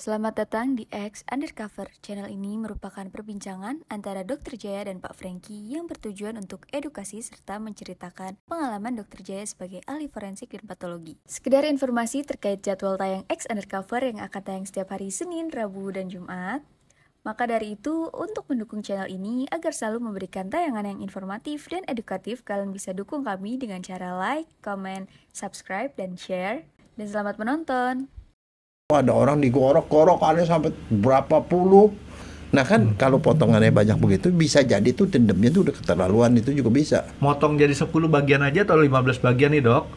Selamat datang di X Undercover. Channel ini merupakan perbincangan antara Dr. Jaya dan Pak Franky yang bertujuan untuk edukasi serta menceritakan pengalaman Dr. Jaya sebagai ahli forensik dan patologi. Sekedar informasi terkait jadwal tayang X Undercover yang akan tayang setiap hari Senin, Rabu, dan Jumat. Maka dari itu, untuk mendukung channel ini agar selalu memberikan tayangan yang informatif dan edukatif, kalian bisa dukung kami dengan cara like, comment, subscribe, dan share. Dan selamat menonton! Ada orang digorok-gorok ada sampai berapa puluh. Nah kan kalau potongannya banyak begitu bisa jadi tuh dendamnya tuh udah keterlaluan, itu juga bisa. Motong jadi 10 bagian aja atau 15 bagian nih dok,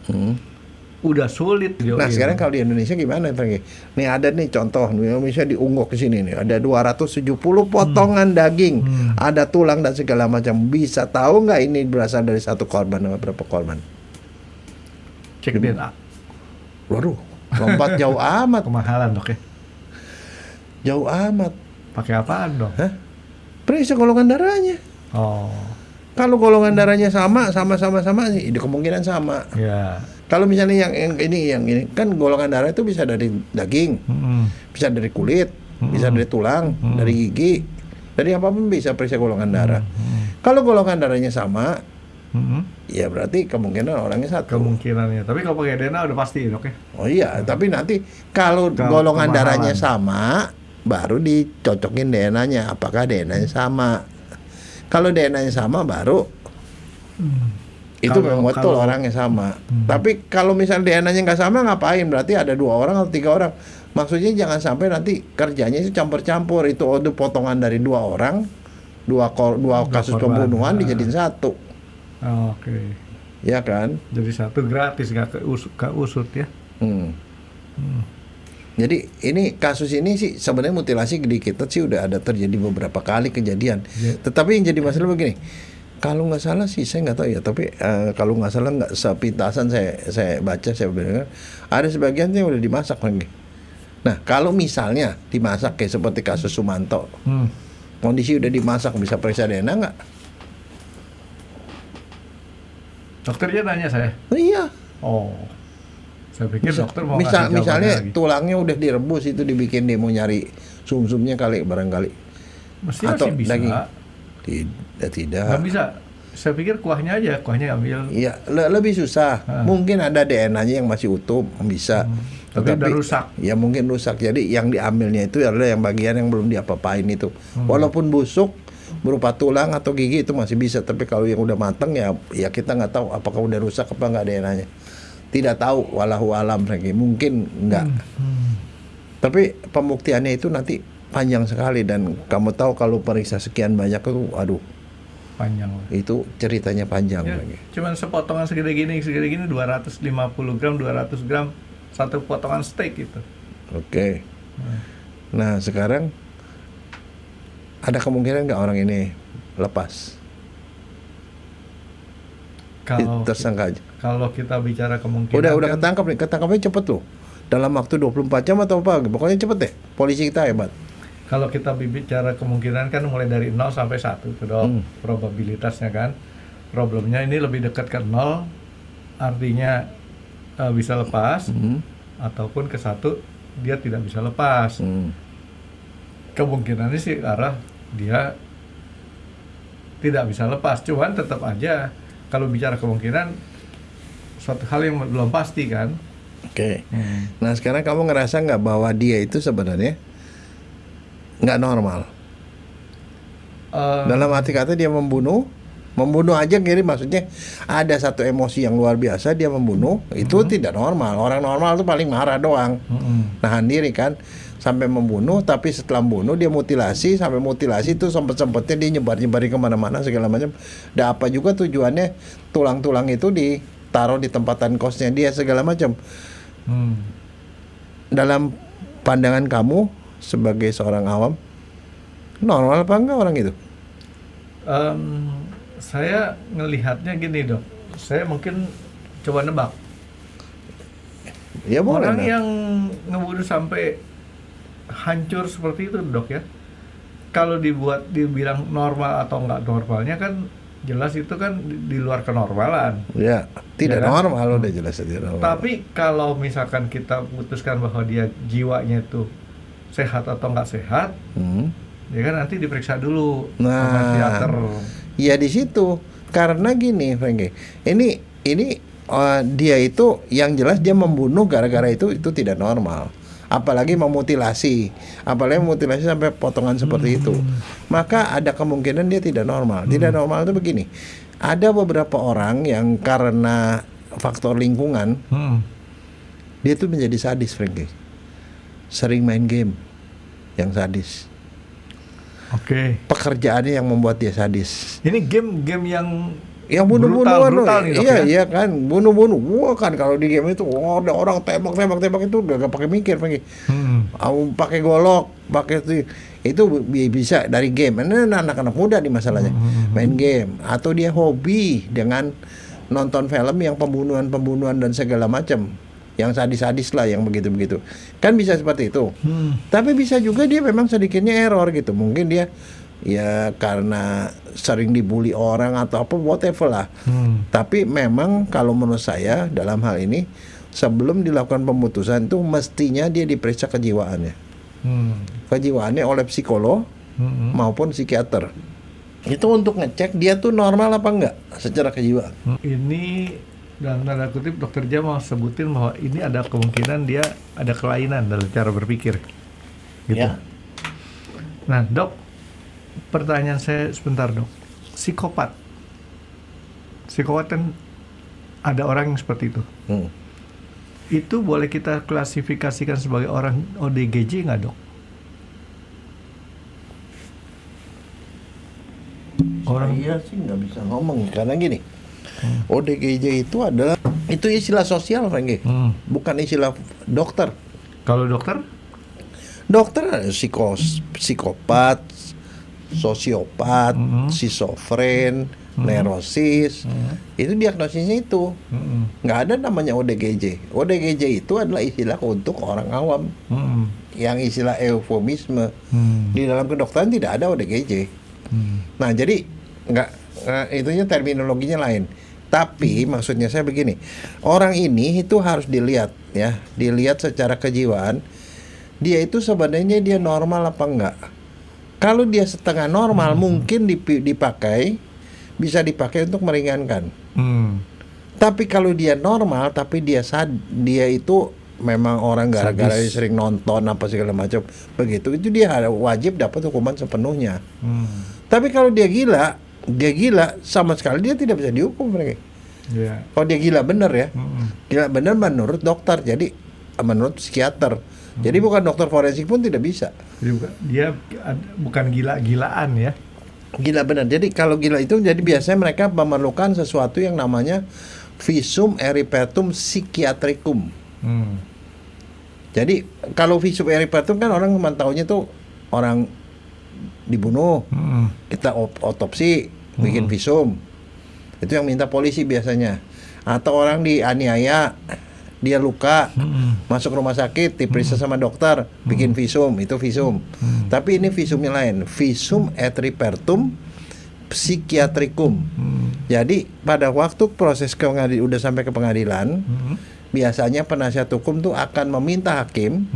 udah sulit. Nah sekarang kalau di Indonesia gimana Franky? Nih ada nih contoh, Indonesia diunggok ke sini nih, ada 270 potongan daging, ada tulang dan segala macam. Bisa tahu nggak ini berasal dari satu korban atau berapa korban? Cek DNA. Waduh, lompat jauh amat. Kemahalan dok ya? Jauh amat. Pakai apaan dok? Hah? Periksa golongan darahnya. Oh. Kalau golongan darahnya sama sih, itu kemungkinan sama. Ya. Kalau misalnya yang ini kan golongan darah itu bisa dari daging, bisa dari kulit, bisa dari tulang, dari gigi, dari apapun bisa periksa golongan darah. Kalau golongan darahnya sama, ya berarti kemungkinan orangnya satu. Kemungkinannya. Tapi kalau pakai DNA udah pasti dok ya? Oh iya, tapi nanti kalau golongan darahnya sama, baru dicocokin DNA-nya. Apakah DNA-nya sama? Kalau DNA-nya sama, baru itu memang betul orangnya sama. Tapi kalau misalnya DNA-nya nggak sama, ngapain? Berarti ada 2 orang atau 3 orang. Maksudnya jangan sampai nanti kerjanya itu campur-campur. Itu potongan dari 2 orang, dua kasus pembunuhan dijadiin satu. Oke. Ya kan? Jadi satu gratis, nggak usut ya? Jadi ini kasus ini sih sebenarnya mutilasi di kita sih udah ada terjadi beberapa kali kejadian. Tetapi yang jadi masalah begini, kalau nggak salah sih saya nggak tahu ya, tapi kalau nggak salah nggak sepintasan saya baca saya benar ada sebagian yang udah dimasak lagi. Nah kalau misalnya dimasak kayak seperti kasus Sumanto, kondisi udah dimasak bisa periksa DNA nggak? Dokternya nanya saya. Iya. Oh. Saya pikir dokter mau misalnya tulangnya udah direbus, itu dibikin dia mau nyari sumsumnya kali barangkali. Mestinya atau sih bisa. Daging. Tidak. Nggak bisa. Saya pikir kuahnya aja, kuahnya ambil. Iya, lebih susah. Mungkin ada DNA-nya yang masih utuh, bisa. Tapi udah rusak. Ya mungkin rusak. Jadi yang diambilnya itu adalah yang bagian yang belum diapa-apain itu. Walaupun busuk berupa tulang atau gigi itu masih bisa. Tapi kalau yang udah matang ya kita nggak tahu apakah udah rusak apa nggak DNA-nya. Tidak tahu, walahu alam lagi, mungkin enggak. Tapi pembuktiannya itu nanti panjang sekali, dan kamu tahu kalau periksa sekian banyak itu, aduh, panjang. Itu ceritanya panjang Ya, lagi. cuman sepotongan segede gini 250 gram, 200 gram, satu potongan steak itu. Oke. Nah sekarang ada kemungkinan nggak orang ini lepas? Tersangka aja. Kalau kita bicara kemungkinan udah ketangkap nih, ketangkapnya cepet loh, dalam waktu 24 jam atau apa, pokoknya cepet deh, polisi kita hebat. Kalau kita bicara kemungkinan kan mulai dari 0 sampai 1 tuh dok, probabilitasnya kan. Problemnya ini lebih dekat ke 0, artinya bisa lepas, ataupun ke 1 dia tidak bisa lepas. Kemungkinannya sih arah dia tidak bisa lepas, cuman tetap aja kalau bicara kemungkinan suatu hal yang belum pasti kan. Oke. Nah sekarang kamu ngerasa nggak bahwa dia itu sebenarnya nggak normal? Dalam arti kata dia membunuh aja kiri, maksudnya ada satu emosi yang luar biasa, dia membunuh, itu tidak normal. Orang normal tuh paling marah doang, nahan diri kan, sampai membunuh. Tapi setelah membunuh dia mutilasi, sampai mutilasi itu sempet-sempetnya dia nyebar-nyebarin kemana-mana segala macam. Dan apa juga tujuannya tulang-tulang itu ditaruh di tempatan kosnya dia segala macam. Dalam pandangan kamu sebagai seorang awam, normal apa enggak orang itu? Saya ngelihatnya gini dok, saya mungkin coba nebak. Ya boleh. Orang yang ngebunuh sampai hancur seperti itu dok ya, kalau dibilang normal atau nggak normalnya kan jelas itu kan di luar kenormalan. Ya, tidak ya kan? normal udah jelas tidak normal. Tapi kalau misalkan kita putuskan bahwa dia jiwanya itu sehat atau nggak sehat, ya kan nanti diperiksa dulu sama Nah, psikiater. ya di situ. Karena gini, Frankie, ini dia itu yang jelas dia membunuh gara-gara itu tidak normal. Apalagi memutilasi sampai potongan seperti itu. Maka ada kemungkinan dia tidak normal. Tidak normal itu begini. Ada beberapa orang yang karena faktor lingkungan, dia tuh menjadi sadis, Frankie. Sering main game yang sadis. Oke. Pekerjaannya yang membuat dia sadis. Ini game yang bunuh-bunuhan, brutal nih, Dok, iya ya? iya kan, bunuh-bunuh. Wah kan kalau di game itu, ada orang tembak itu gak pakai mikir, pakai golok, pakai itu bisa dari game. Ini anak-anak muda nih masalahnya, main game atau dia hobi dengan nonton film yang pembunuhan dan segala macam, yang sadis-sadis lah, yang begitu-begitu. Kan bisa seperti itu. Tapi bisa juga dia memang sedikitnya error gitu. Mungkin dia ya karena sering dibully orang atau apa, whatever lah. Tapi memang kalau menurut saya dalam hal ini, sebelum dilakukan pemutusan itu mestinya dia diperiksa kejiwaannya. Kejiwaannya oleh psikolog maupun psikiater. Itu untuk ngecek dia tuh normal apa enggak secara kejiwaan. Ini dalam tanda kutip dokter Jaya mau sebutin bahwa ini ada kemungkinan dia ada kelainan dalam cara berpikir, gitu. Ya. Nah, Dok, pertanyaan saya sebentar, Dok. Psikopat kan ada orang yang seperti itu. Itu boleh kita klasifikasikan sebagai orang ODGJ nggak, Dok? Saya sih nggak bisa ngomong karena gini. ODGJ itu adalah istilah sosial, Frankie. Bukan istilah dokter. Kalau dokter? Dokter ada psikopat, sosiopat, schizofren, neurosis. Itu diagnosisnya itu. Nggak ada namanya ODGJ. ODGJ itu adalah istilah untuk orang awam. Yang istilah eufemisme. Di dalam kedokteran tidak ada ODGJ. Nah, jadi itunya terminologinya lain. Tapi maksudnya saya begini, orang ini itu harus dilihat ya, dilihat secara kejiwaan. Dia itu sebenarnya dia normal apa enggak? Kalau dia setengah normal, mungkin bisa dipakai untuk meringankan. Tapi kalau dia normal, tapi dia itu memang orang gara-gara dia sering nonton apa segala macam begitu, itu dia wajib dapat hukuman sepenuhnya. Tapi kalau dia gila sama sekali dia tidak bisa dihukum, mereka. Kalau dia gila bener ya, gila bener menurut dokter, jadi menurut psikiater. Jadi bukan dokter forensik pun tidak bisa. Dia bukan gila-gilaan ya. Gila benar. Jadi kalau gila itu jadi biasanya mereka memerlukan sesuatu yang namanya visum erypetum psychiatricum. Jadi kalau visum erypetum kan orang cuma taunya tuh orang dibunuh, kita otopsi, bikin visum. Itu yang minta polisi biasanya. Atau orang dianiaya, dia luka, masuk rumah sakit, diperiksa sama dokter, bikin visum, itu visum. Tapi ini visumnya lain, visum erypetum psychiatricum. Jadi pada waktu proses udah sampai ke pengadilan, biasanya penasihat hukum tuh akan meminta hakim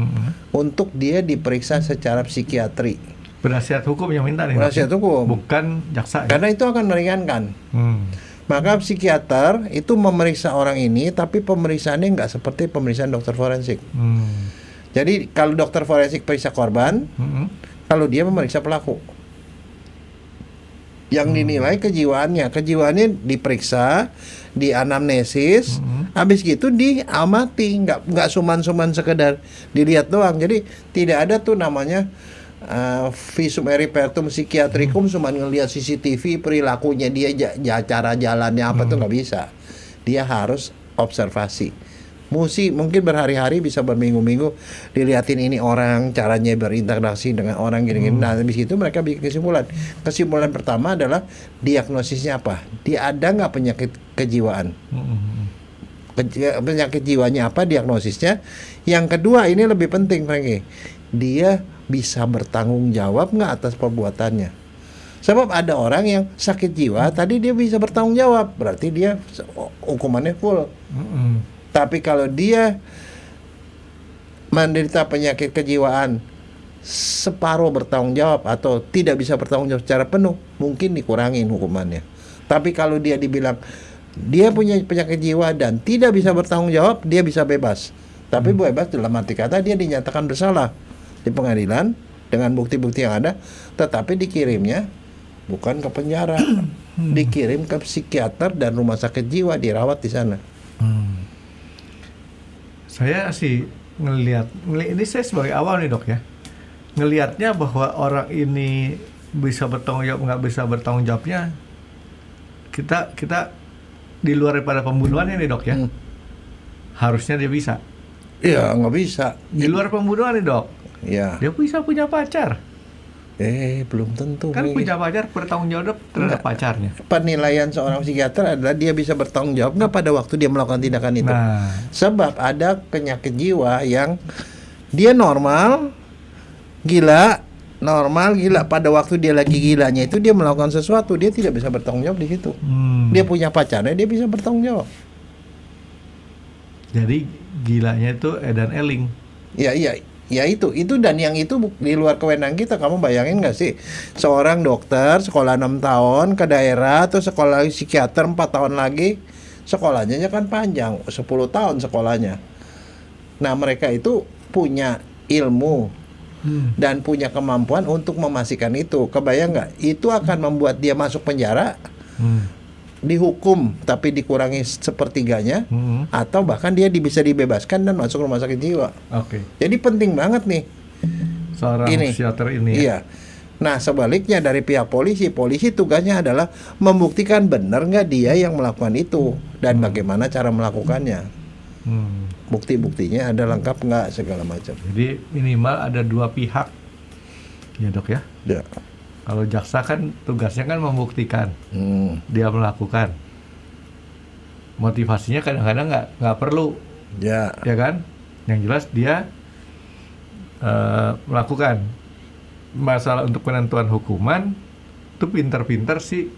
untuk dia diperiksa secara psikiatri. Penasihat hukum yang minta nih? Penasihat hukum, bukan jaksa. Karena itu akan meringankan. Maka psikiater itu memeriksa orang ini, tapi pemeriksaannya nggak seperti pemeriksaan dokter forensik. Jadi kalau dokter forensik periksa korban, kalau dia memeriksa pelaku, yang dinilai kejiwaannya diperiksa, dianamnesis, habis gitu diamati, nggak suman-suman sekedar dilihat doang. Jadi tidak ada tuh namanya visum erypetum psychiatricum cuma ngelihat CCTV perilakunya dia, cara jalannya apa tuh nggak bisa. Dia harus observasi. Mungkin berhari-hari, bisa berminggu-minggu dilihatin ini orang, caranya berinteraksi dengan orang gini-gini. Nah, habis itu mereka bikin kesimpulan. Kesimpulan pertama adalah diagnosisnya apa? Dia ada nggak penyakit kejiwaan? Penyakit jiwanya apa, diagnosisnya. Yang kedua, ini lebih penting, Frankie. Dia bisa bertanggung jawab nggak atas perbuatannya? Sebab ada orang yang sakit jiwa, tadi dia bisa bertanggung jawab, berarti dia hukumannya full. Tapi kalau dia menderita penyakit kejiwaan, separuh bertanggung jawab atau tidak bisa bertanggung jawab secara penuh, mungkin dikurangin hukumannya. Tapi kalau dia dibilang dia punya penyakit jiwa dan tidak bisa bertanggung jawab, dia bisa bebas. Tapi bebas dalam arti kata dia dinyatakan bersalah di pengadilan dengan bukti-bukti yang ada, tetapi dikirimnya bukan ke penjara, dikirim ke psikiater dan rumah sakit jiwa, dirawat di sana. Saya sih ngelihat ini, saya sebagai awal nih dok ya, ngelihatnya bahwa orang ini bisa bertanggung jawab nggak bisa bertanggung jawabnya, kita di luar daripada pembunuhan ini dok ya, harusnya dia bisa. Iya, nggak bisa. Di luar pembunuhan nih dok, Ya. dia bisa punya pacar. Belum tentu. Kan punya pacar bertanggung jawab terhadap pacarnya. Penilaian seorang psikiater adalah dia bisa bertanggung jawab nggak pada waktu dia melakukan tindakan itu. Nah, Sebab ada penyakit jiwa yang dia normal, gila pada waktu dia lagi gilanya itu dia melakukan sesuatu, dia tidak bisa bertanggung jawab di situ. Dia punya pacarnya, dia bisa bertanggung jawab. Jadi gilanya itu Edan Eling. Ya itu dan yang itu di luar kewenangan kita. Kamu bayangin nggak sih seorang dokter sekolah 6 tahun ke daerah, terus sekolah psikiater 4 tahun lagi, sekolahnya kan panjang, 10 tahun sekolahnya. Nah mereka itu punya ilmu dan punya kemampuan untuk memastikan itu. Kebayang nggak? Itu akan membuat dia masuk penjara, dihukum tapi dikurangi sepertiganya, atau bahkan dia bisa dibebaskan dan masuk rumah sakit jiwa. Oke. Jadi penting banget nih Seorang psikiater ini. Iya. Nah sebaliknya dari pihak polisi tugasnya adalah membuktikan benar nggak dia yang melakukan itu dan bagaimana cara melakukannya. Bukti-buktinya ada lengkap nggak, segala macam. Jadi minimal ada dua pihak, ya dok ya. Ya. Kalau jaksa kan tugasnya kan membuktikan dia melakukan. Motivasinya kadang-kadang nggak perlu, Ya. ya kan? Yang jelas dia melakukan. Masalah untuk penentuan hukuman itu pinter-pinter si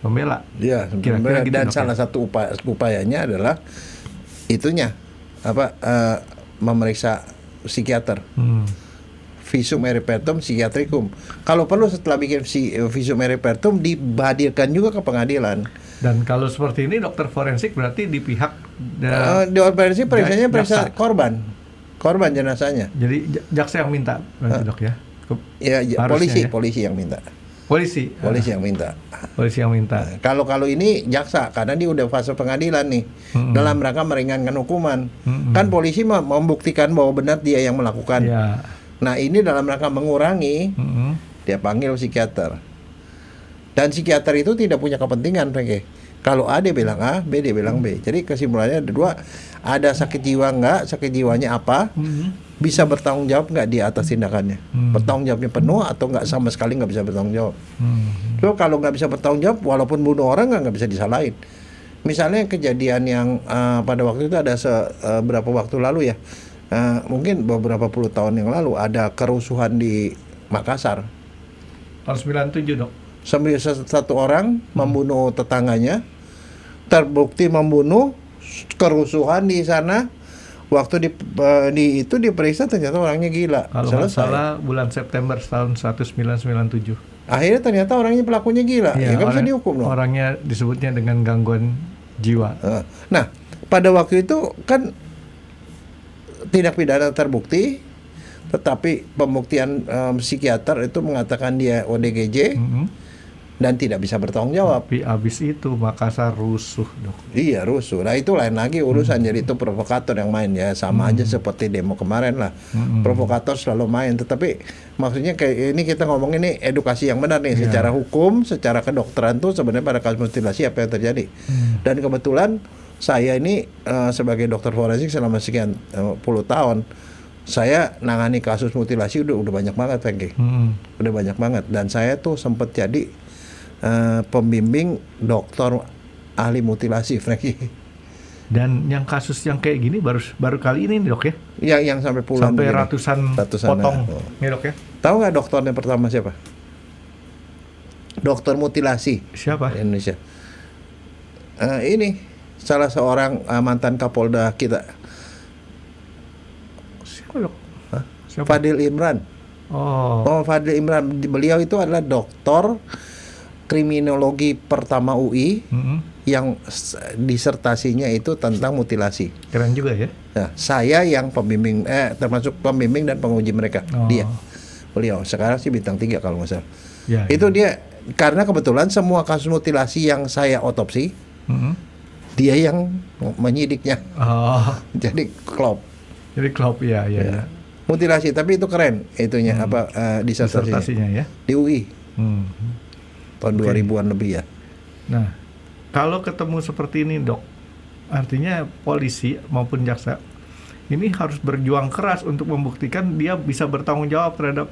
pembela. Ya. Kira-kira gitu, Dan dok, salah satu upayanya adalah itunya memeriksa psikiater. Visum erepertum psikiatrikum. Kalau perlu setelah bikin visum erepertum dihadirkan juga ke pengadilan. Dan kalau seperti ini dokter forensik berarti di pihak Di forensik periksanya periksa jaksa. korban jenazahnya. Jadi jaksa yang minta berarti dok ya. Ya, Harusnya polisi yang minta. Polisi Yang minta. Polisi yang minta. Kalau ini jaksa karena dia udah fase pengadilan nih. Dalam rangka meringankan hukuman. Kan polisi membuktikan bahwa benar dia yang melakukan. Ya. Nah, ini dalam rangka mengurangi, dia panggil psikiater. Dan psikiater itu tidak punya kepentingan, Franky. Kalau A dia bilang A, B dia bilang B. Jadi kesimpulannya ada dua, ada sakit jiwa nggak, sakit jiwanya apa, bisa bertanggung jawab nggak di atas tindakannya. Bertanggung jawabnya penuh atau nggak sama sekali nggak bisa bertanggung jawab. So, kalau nggak bisa bertanggung jawab, walaupun bunuh orang nggak bisa disalahin. Misalnya kejadian yang pada waktu itu ada berapa waktu lalu ya, mungkin beberapa puluh tahun yang lalu ada kerusuhan di Makassar. Tahun 97 dok. Sampai satu orang membunuh tetangganya, terbukti membunuh, kerusuhan di sana. Waktu itu diperiksa ternyata orangnya gila. Kalau nggak salah bulan September tahun 1997. Akhirnya ternyata orangnya pelakunya gila. Ya nggak bisa dihukum loh. Orangnya disebutnya dengan gangguan jiwa. Nah, pada waktu itu kan tindak pidana terbukti, tetapi pembuktian psikiater itu mengatakan dia ODGJ dan tidak bisa bertanggung jawab. Tapi abis itu Makassar rusuh dok. Iya rusuh. Nah itu lain lagi urusan. Jadi itu provokator yang main ya, sama aja seperti demo kemarin lah. Provokator selalu main. Tetapi maksudnya kayak ini kita ngomong ini edukasi yang benar nih, secara hukum, secara kedokteran tuh sebenarnya pada kasus mutilasi apa yang terjadi. Dan kebetulan saya ini sebagai dokter forensik selama sekian puluh tahun, saya nangani kasus mutilasi udah banyak banget, Franky. Udah banyak banget. Dan saya tuh sempat jadi pembimbing dokter ahli mutilasi, Franky. Dan yang kasus yang kayak gini baru kali ini nih, dok ya? Yang sampai puluhan, sampai begini. ratusan potong, nih dok ya? Tahu nggak dokternya pertama siapa? Dokter mutilasi. Siapa? Di Indonesia. Ini salah seorang mantan Kapolda kita. Siapa dok? Fadil Imran. Oh. Fadil Imran, beliau itu adalah doktor kriminologi pertama UI yang disertasinya itu tentang mutilasi. Keren juga ya. Nah, saya yang pembimbing, termasuk pembimbing dan penguji mereka. Beliau sekarang sih bintang 3 kalau nggak salah. Ya, itu dia, karena kebetulan semua kasus mutilasi yang saya otopsi, dia yang menyidiknya. Jadi klop ya. Mutilasi, tapi itu keren itunya disertasinya ya di UI tahun 2000-an lebih ya. Nah, kalau ketemu seperti ini dok, artinya polisi maupun jaksa ini harus berjuang keras untuk membuktikan dia bisa bertanggung jawab terhadap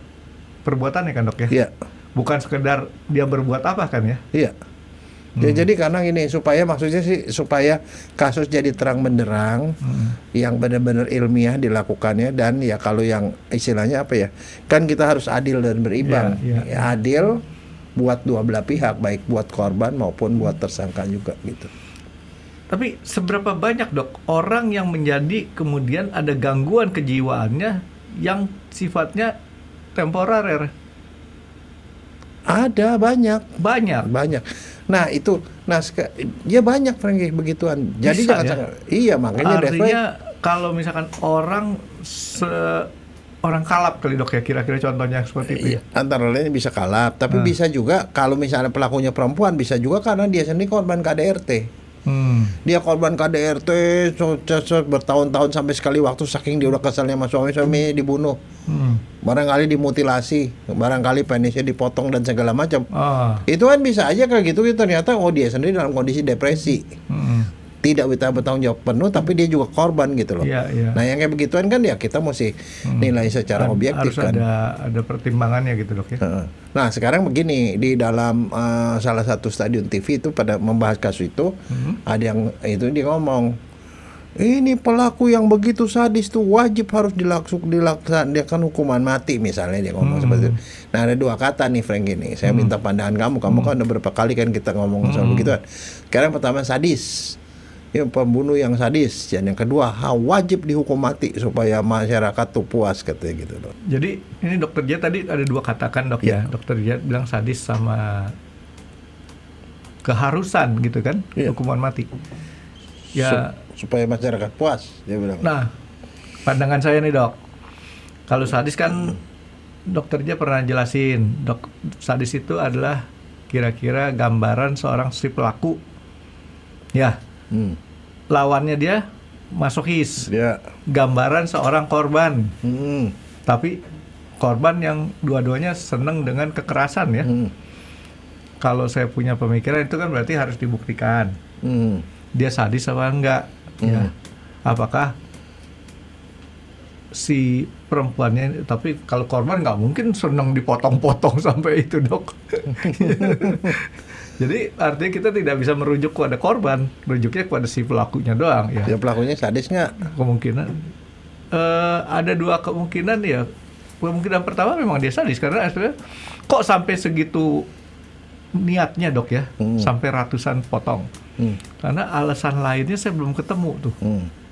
perbuatannya kan dok ya? Iya. Bukan sekedar dia berbuat apa kan ya? Iya. Ya, jadi karena ini maksudnya sih supaya kasus jadi terang benderang, yang benar-benar ilmiah dilakukannya, dan ya kalau yang istilahnya apa ya, kan kita harus adil dan berimbang. Ya, adil buat dua belah pihak, baik buat korban maupun buat tersangka juga gitu. Tapi seberapa banyak dok orang yang menjadi kemudian ada gangguan kejiwaannya yang sifatnya temporer? Ada banyak. Nah itu, ya banyak Franky begituan. Jadi bisa, jangan ya? Iya, makanya artinya kalau misalkan orang kalap kali dok ya, kira-kira contohnya seperti itu ya? Antara lain bisa kalap, tapi bisa juga kalau misalnya pelakunya perempuan, bisa juga karena dia sendiri korban KDRT. Dia korban KDRT bertahun-tahun, sampai sekali waktu saking dia udah keselnya sama suami dibunuh. Barangkali dimutilasi, barangkali penisnya dipotong dan segala macam. Itu kan bisa aja kayak gitu, ternyata dia sendiri dalam kondisi depresi. Tidak bisa bertanggung jawab penuh, tapi dia juga korban gitu loh. Nah yang kayak begituan kan ya kita mesti nilai secara objektif harus kan. Ada pertimbangannya gitu dok ya. Nah sekarang begini, di dalam salah satu stasiun TV itu pada membahas kasus itu, ada yang itu dia ngomong, ini pelaku yang begitu sadis tuh wajib harus dilaksanakan hukuman mati misalnya, dia ngomong seperti itu. Nah ada dua kata nih Frank ini, saya minta pandangan kamu kan udah berapa kali kan kita ngomong soal begitu kan. Sekarang pertama sadis, ya, pembunuh yang sadis, dan yang kedua wajib dihukum mati supaya masyarakat tuh puas katanya gitu dok. Jadi ini dokter Jaya tadi ada dua katakan dok ya. Dokter Jaya bilang sadis sama keharusan gitu kan, hukuman mati. Ya supaya masyarakat puas dia bilang. Nah pandangan saya nih dok, kalau sadis kan dokter Jaya pernah jelasin, sadis itu adalah kira-kira gambaran seorang si pelaku ya. Lawannya dia masokis, gambaran seorang korban, tapi korban yang dua-duanya senang dengan kekerasan ya. Kalau saya punya pemikiran itu kan berarti harus dibuktikan dia sadis apa enggak ya. Apakah si perempuannya, tapi kalau korban nggak mungkin senang dipotong-potong sampai itu dok. Jadi artinya kita tidak bisa merujuk kepada korban, rujuknya kepada si pelakunya doang ya. Ya pelakunya sadis nggak? Kemungkinan ada dua kemungkinan ya. Kemungkinan pertama memang dia sadis, karena kok sampai segitu niatnya dok ya, sampai ratusan potong. Karena alasan lainnya saya belum ketemu tuh.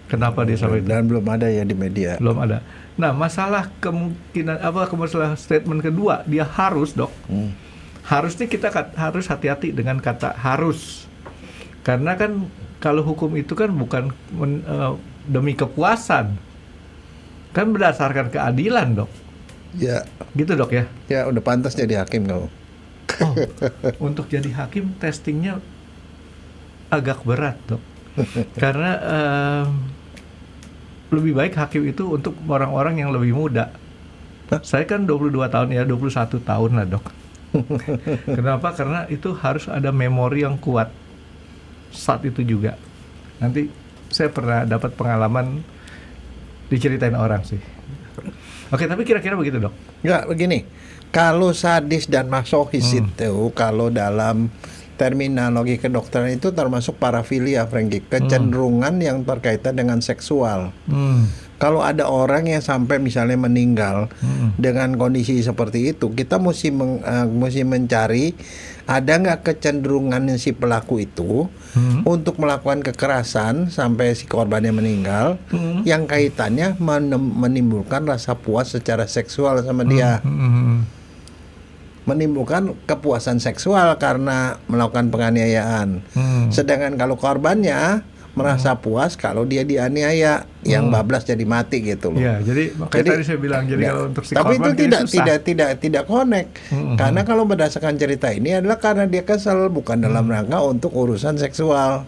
Kenapa dia sampai itu? Dan belum ada ya di media. Belum ada. Nah masalah kemungkinan masalah statement kedua, dia harus dok. Harusnya kita harus hati-hati dengan kata harus, karena kan kalau hukum itu kan bukan demi kepuasan, kan berdasarkan keadilan dok. Ya. Gitu dok ya. Ya udah pantas jadi hakim kamu. Untuk jadi hakim testingnya agak berat dok, karena lebih baik hakim itu untuk orang-orang yang lebih muda. Saya kan 22 tahun ya, 21 tahun lah dok. Kenapa? Karena itu harus ada memori yang kuat saat itu juga. Nanti saya pernah dapat pengalaman diceritain orang sih. Oke, tapi kira-kira begitu dok? Ya begini, kalau sadis dan masokis itu kalau dalam terminologi kedokteran itu termasuk parafilia, Franky, kecenderungan yang berkaitan dengan seksual. Kalau ada orang yang sampai misalnya meninggal dengan kondisi seperti itu, kita mesti mencari ada nggak kecenderungan si pelaku itu untuk melakukan kekerasan sampai si korbannya meninggal yang kaitannya menimbulkan rasa puas secara seksual sama dia. Menimbulkan kepuasan seksual karena melakukan penganiayaan. Sedangkan kalau korbannya merasa puas kalau dia dianiaya, yang bablas jadi mati gitu loh. Ya, jadi makanya tadi saya bilang kalau untuk si tapi korban itu susah. tidak connect. Karena kalau berdasarkan cerita ini adalah karena dia kesel, bukan dalam rangka untuk urusan seksual.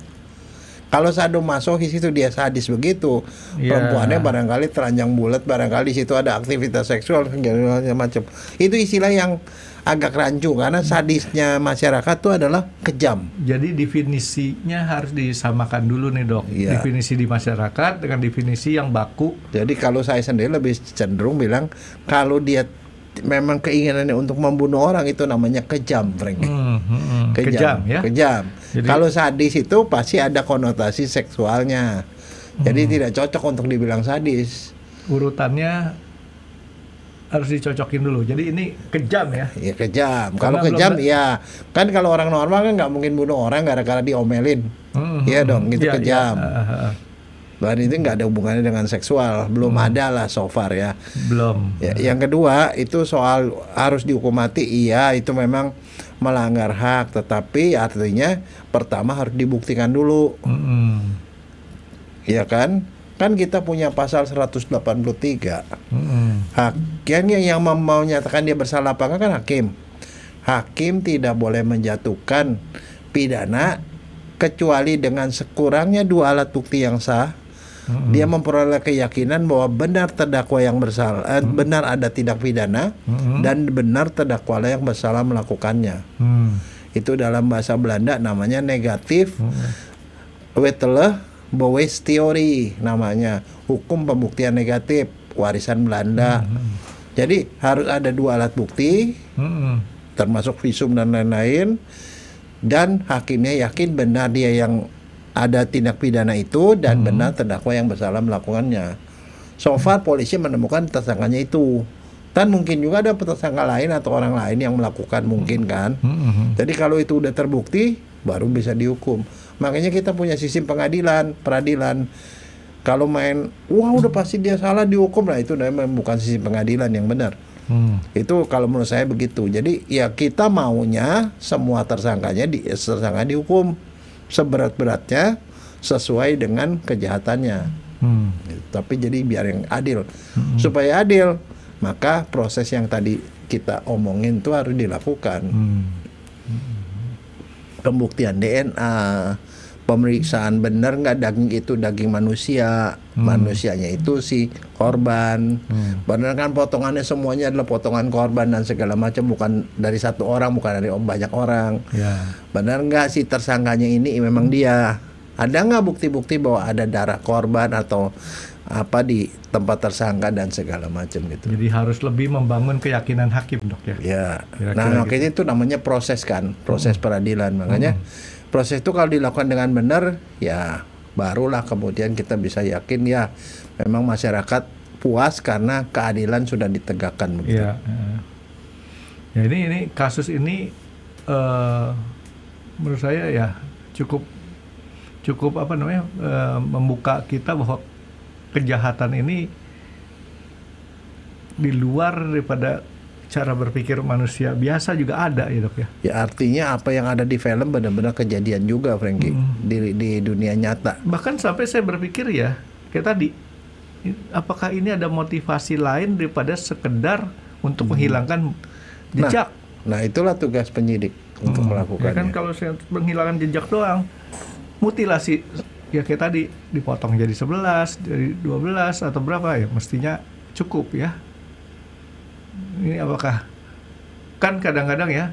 Kalau sadomasochis itu dia sadis begitu, perempuannya barangkali telanjang bulat, barangkali situ ada aktivitas seksual segala macam. Itu istilah yang agak rancu karena sadisnya masyarakat itu adalah kejam. Jadi definisinya harus disamakan dulu nih dok. Definisi di masyarakat dengan definisi yang baku. Jadi kalau saya sendiri lebih cenderung bilang kalau dia memang keinginannya untuk membunuh orang itu namanya kejam, Frank. Kejam ya. Kejam. Jadi, kalau sadis itu pasti ada konotasi seksualnya. Jadi tidak cocok untuk dibilang sadis. Urutannya harus dicocokin dulu. Jadi ini kejam ya. Iya kejam. Kalau kejam ya kan kalau orang normal kan nggak mungkin bunuh orang gara-gara diomelin. Iya dong, itu kejam. Dan itu nggak ada hubungannya dengan seksual, belum ada lah so far ya. Belum. Ya, yang kedua itu soal harus dihukum mati, iya itu memang melanggar hak, tetapi artinya pertama harus dibuktikan dulu, ya kan? Kan kita punya pasal 183. Hakim yang mau menyatakan dia bersalah apa enggak kan hakim. Hakim tidak boleh menjatuhkan pidana kecuali dengan sekurangnya 2 alat bukti yang sah. Dia memperoleh keyakinan bahwa benar terdakwa yang bersalah, benar ada tindak pidana dan benar terdakwa yang bersalah melakukannya. Itu dalam bahasa Belanda namanya negatif wettele bewijstheorie, namanya hukum pembuktian negatif, warisan Belanda. Jadi harus ada 2 alat bukti, termasuk visum dan lain-lain, dan hakimnya yakin benar dia yang ada tindak pidana itu dan benar terdakwa yang bersalah melakukannya. So far polisi menemukan tersangkanya itu. Dan mungkin juga ada tersangka lain atau orang lain yang melakukan mungkin kan. Jadi kalau itu udah terbukti baru bisa dihukum. Makanya kita punya sistem peradilan. Kalau main wah udah pasti dia salah dihukum lah, itu memang bukan sistem pengadilan yang benar. Itu kalau menurut saya begitu. Jadi ya kita maunya semua tersangka dihukum seberat-beratnya sesuai dengan kejahatannya. Tapi jadi biar yang adil. Supaya adil, maka proses yang tadi kita omongin itu harus dilakukan. Pembuktian DNA, pemeriksaan benar nggak daging itu daging manusia, manusianya itu si korban. Benar kan potongannya semuanya adalah potongan korban dan segala macam, bukan dari satu orang, bukan dari banyak orang. Benar nggak si tersangkanya ini memang dia? Ada nggak bukti-bukti bahwa ada darah korban atau apa di tempat tersangka dan segala macam gitu. Jadi harus lebih membangun keyakinan hakim dok ya. Ya. Nah makanya itu namanya proses kan, proses peradilan. Makanya proses itu kalau dilakukan dengan benar, ya barulah kemudian kita bisa yakin ya memang masyarakat puas karena keadilan sudah ditegakkan. Iya. Ya ini kasus ini menurut saya ya cukup membuka kita bahwa kejahatan ini di luar daripada cara berpikir manusia biasa juga ada ya dok ya. Ya artinya apa yang ada di film benar-benar kejadian juga Frankie di dunia nyata. Bahkan sampai saya berpikir ya kayak tadi, apakah ini ada motivasi lain daripada sekedar untuk menghilangkan jejak? Nah itulah tugas penyidik untuk melakukannya. Ya kan kalau saya menghilangkan jejak doang, mutilasi ya kayak tadi dipotong jadi 11, jadi 12 atau berapa ya mestinya cukup ya. Ini apakah kan kadang-kadang ya,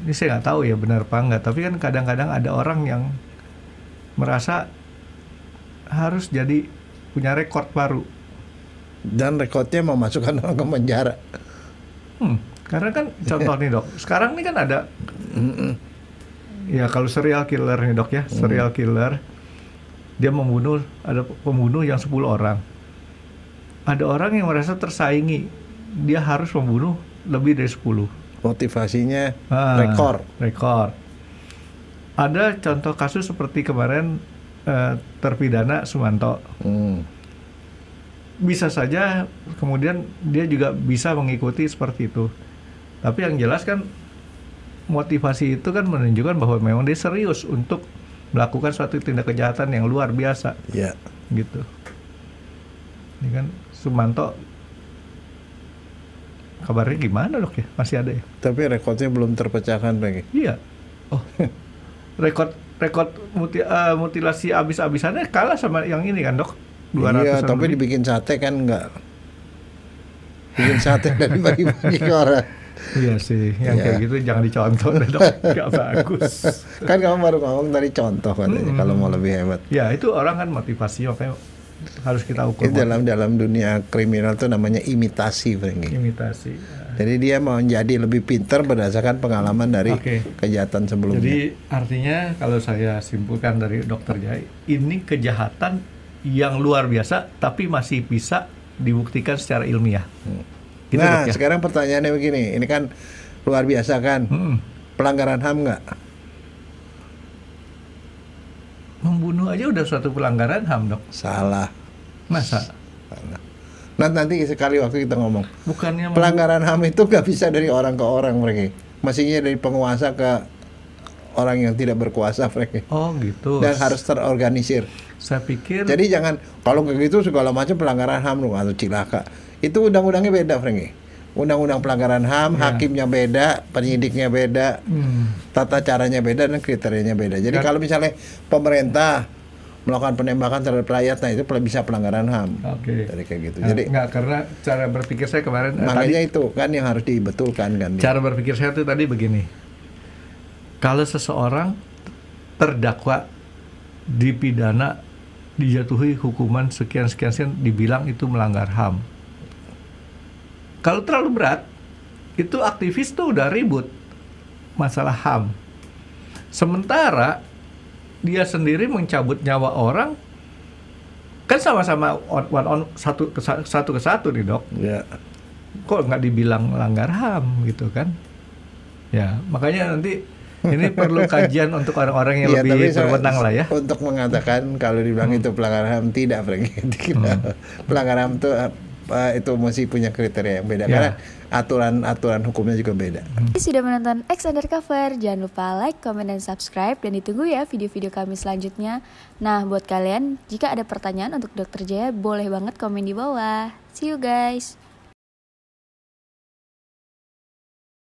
ini saya nggak tahu ya benar apa enggak, tapi kan kadang-kadang ada orang yang merasa harus jadi punya rekor baru dan rekodnya memasukkan orang ke penjara. Karena kan contoh nih dok, sekarang ini kan ada ya kalau serial killer nih dok ya, serial killer dia membunuh, ada pembunuh yang 10 orang. Ada orang yang merasa tersaingi, dia harus membunuh lebih dari 10. motivasinya rekor. Ada contoh kasus seperti kemarin terpidana Sumanto. Bisa saja kemudian dia juga bisa mengikuti seperti itu. Tapi yang jelas kan motivasi itu kan menunjukkan bahwa memang dia serius untuk melakukan suatu tindak kejahatan yang luar biasa. Iya. Gitu. Ini kan Sumanto kabarnya gimana dok ya? Masih ada ya? Tapi rekornya belum terpecahkan lagi. Iya. Oh, rekor mutilasi abis-abisannya kalah sama yang ini kan dok? 200 iya, tapi lebih. dibikin sate kan enggak. Bikin sate dan dibagi-bagi ke orang. Iya sih, yang kayak gitu jangan dicontoh deh dok, nggak bagus. Kan kamu baru ngomong tadi contoh katanya kalau mau lebih hebat. Ya itu orang kan motivasi, makanya harus kita ukur. Dalam dunia kriminal itu namanya imitasi, Franky. Imitasi. Jadi dia mau menjadi lebih pintar berdasarkan pengalaman dari kejahatan sebelumnya. Jadi artinya kalau saya simpulkan dari Dokter Jaya, ini kejahatan yang luar biasa tapi masih bisa dibuktikan secara ilmiah. Gitu, nah, dok, ya? Sekarang pertanyaannya begini, ini kan luar biasa kan? Pelanggaran HAM nggak? Membunuh aja udah suatu pelanggaran HAM, dok. Salah. Masa? Salah. Nanti sekali waktu kita ngomong. Bukannya pelanggaran HAM itu nggak bisa dari orang ke orang, mereka. Mestinya dari penguasa ke orang yang tidak berkuasa, mereka. Oh gitu. Dan harus terorganisir. Saya pikir. Jadi jangan kalau kayak gitu segala macam pelanggaran HAM atau cilaka. Itu undang-undangnya beda, Franky. Undang-undang pelanggaran HAM, hakimnya beda, penyidiknya beda, tata caranya beda dan kriterianya beda. Jadi kalau misalnya pemerintah melakukan penembakan terhadap rakyat, nah itu bisa pelanggaran HAM. Jadi kayak gitu. Nah, jadi enggak, karena cara berpikir saya kemarin makanya tadi, itu kan yang harus dibetulkan kan. Cara berpikir saya itu tadi begini. Kalau seseorang terdakwa dipidana dijatuhi hukuman sekian dibilang itu melanggar HAM. Kalau terlalu berat, itu aktivis tuh udah ribut masalah HAM. Sementara dia sendiri mencabut nyawa orang, kan sama-sama satu ke satu nih dok. Ya. Kok nggak dibilang melanggar HAM gitu kan? Ya makanya nanti ini perlu kajian untuk orang-orang yang lebih berwenang lah ya. Untuk mengatakan kalau dibilang itu pelanggaran HAM, tidak, Franky. Pelanggaran HAM itu mesti punya kriteria yang beda karena aturan hukumnya juga beda. Sudah menonton X Undercover, jangan lupa like, comment, dan subscribe, dan ditunggu ya video-video kami selanjutnya. Nah, buat kalian jika ada pertanyaan untuk Dokter Jaya boleh banget komen di bawah. See you guys.